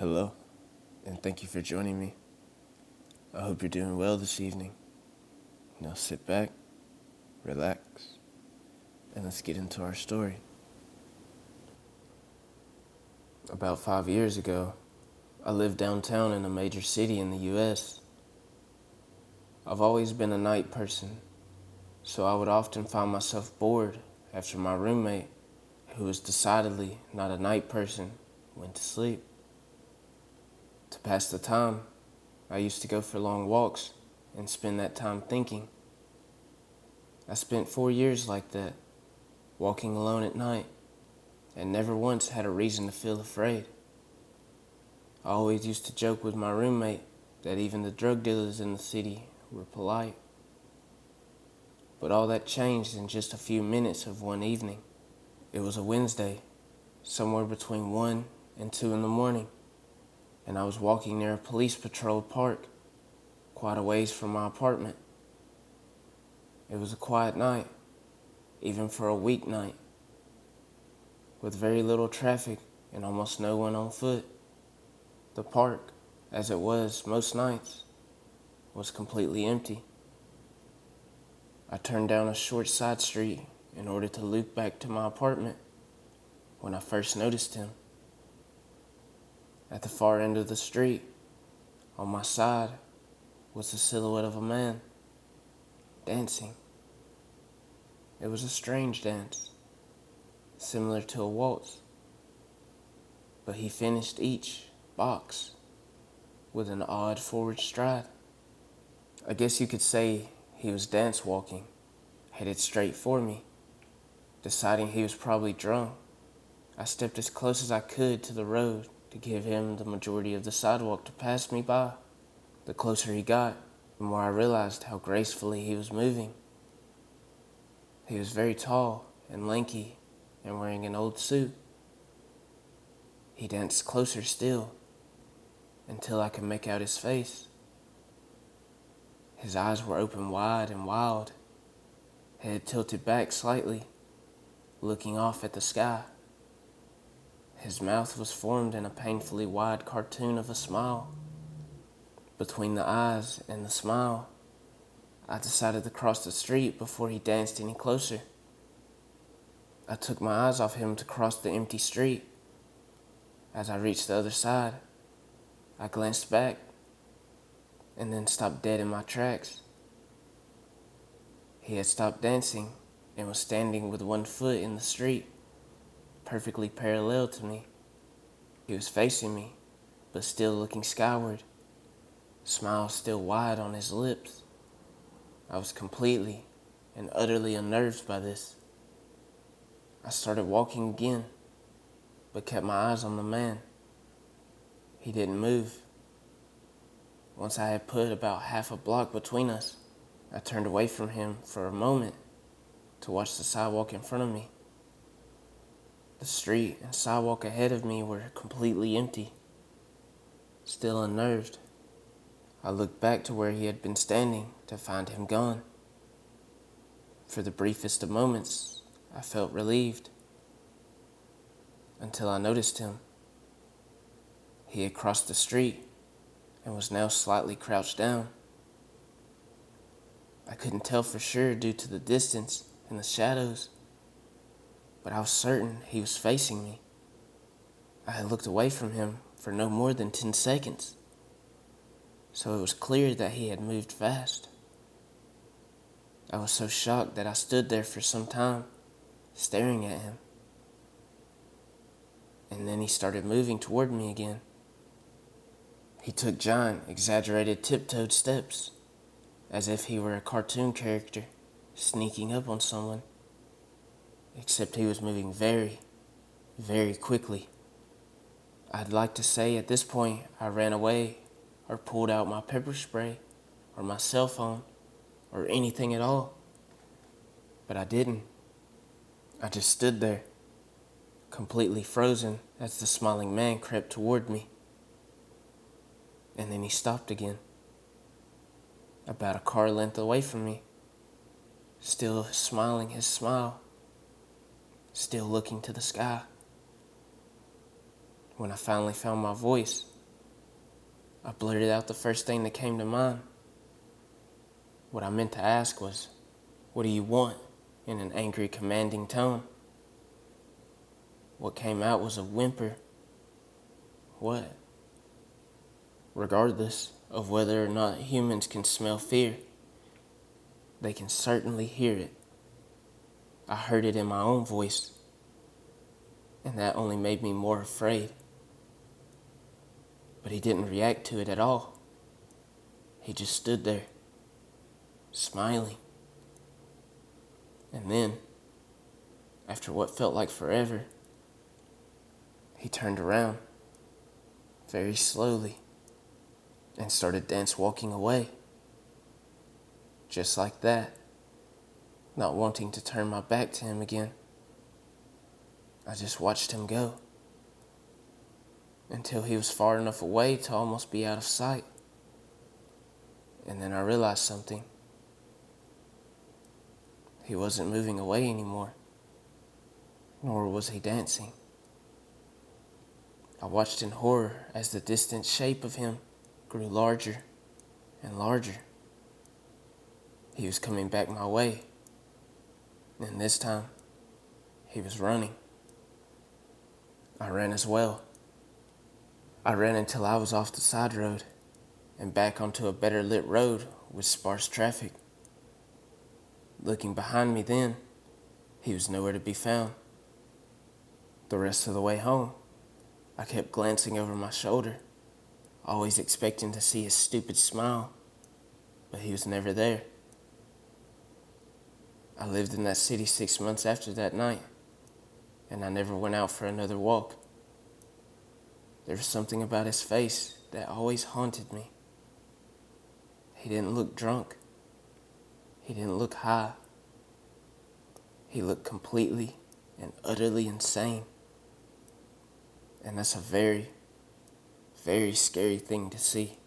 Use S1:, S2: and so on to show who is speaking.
S1: Hello, and thank you for joining me. I hope you're doing well this evening. Now sit back, relax, and let's get into our story. About 5 years ago, I lived downtown in a major city in the US. I've always been a night person, so I would often find myself bored after my roommate, who was decidedly not a night person, went to sleep. To pass the time, I used to go for long walks and spend that time thinking. I spent 4 years like that, walking alone at night, and never once had a reason to feel afraid. I always used to joke with my roommate that even the drug dealers in the city were polite. But all that changed in just a few minutes of one evening. It was a Wednesday, somewhere between 1 and 2 in the morning, and I was walking near a police patrolled park, quite a ways from my apartment. It was a quiet night, even for a weeknight, with very little traffic and almost no one on foot. The park, as it was most nights, was completely empty. I turned down a short side street in order to loop back to my apartment when I first noticed him. At the far end of the street, on my side, was the silhouette of a man, dancing. It was a strange dance, similar to a waltz, but he finished each box with an odd forward stride. I guess you could say he was dance walking, headed straight for me. Deciding he was probably drunk, I stepped as close as I could to the road to give him the majority of the sidewalk to pass me by. The closer he got, the more I realized how gracefully he was moving. He was very tall and lanky and wearing an old suit. He danced closer still until I could make out his face. His eyes were open wide and wild, head tilted back slightly, looking off at the sky. His mouth was formed in a painfully wide cartoon of a smile. Between the eyes and the smile, I decided to cross the street before he danced any closer. I took my eyes off him to cross the empty street. As I reached the other side, I glanced back and then stopped dead in my tracks. He had stopped dancing and was standing with one foot in the street, perfectly parallel to me. He was facing me, but still looking skyward, smile still wide on his lips. I was completely and utterly unnerved by this. I started walking again, but kept my eyes on the man. He didn't move. Once I had put about half a block between us, I turned away from him for a moment to watch the sidewalk in front of me. The street and sidewalk ahead of me were completely empty. Still unnerved, I looked back to where he had been standing to find him gone. For the briefest of moments, I felt relieved, until I noticed him. He had crossed the street and was now slightly crouched down. I couldn't tell for sure due to the distance and the shadows, but I was certain he was facing me. I had looked away from him for no more than 10 seconds, so it was clear that he had moved fast. I was so shocked that I stood there for some time, staring at him. And then he started moving toward me again. He took giant, exaggerated tiptoed steps, as if he were a cartoon character sneaking up on someone. Except he was moving very, very quickly. I'd like to say at this point I ran away or pulled out my pepper spray or my cell phone or anything at all. But I didn't. I just stood there, completely frozen as the smiling man crept toward me. And then he stopped again, about a car length away from me, still smiling his smile, still looking to the sky. When I finally found my voice, I blurted out the first thing that came to mind. What I meant to ask was, "What do you want?" in an angry, commanding tone. What came out was a whimper. What? Regardless of whether or not humans can smell fear, they can certainly hear it. I heard it in my own voice, and that only made me more afraid. But he didn't react to it at all. He just stood there, smiling. And then, after what felt like forever, he turned around, very slowly, and started dance walking away. Just like that, not wanting to turn my back to him again. I just watched him go, until he was far enough away to almost be out of sight. And then I realized something. He wasn't moving away anymore, nor was he dancing. I watched in horror as the distant shape of him grew larger and larger. He was coming back my way, and this time, he was running. I ran as well. I ran until I was off the side road and back onto a better lit road with sparse traffic. Looking behind me then, he was nowhere to be found. The rest of the way home, I kept glancing over my shoulder, always expecting to see his stupid smile, but he was never there. I lived in that city 6 months after that night, and I never went out for another walk. There was something about his face that always haunted me. He didn't look drunk. He didn't look high. He looked completely and utterly insane. And that's a very, very scary thing to see.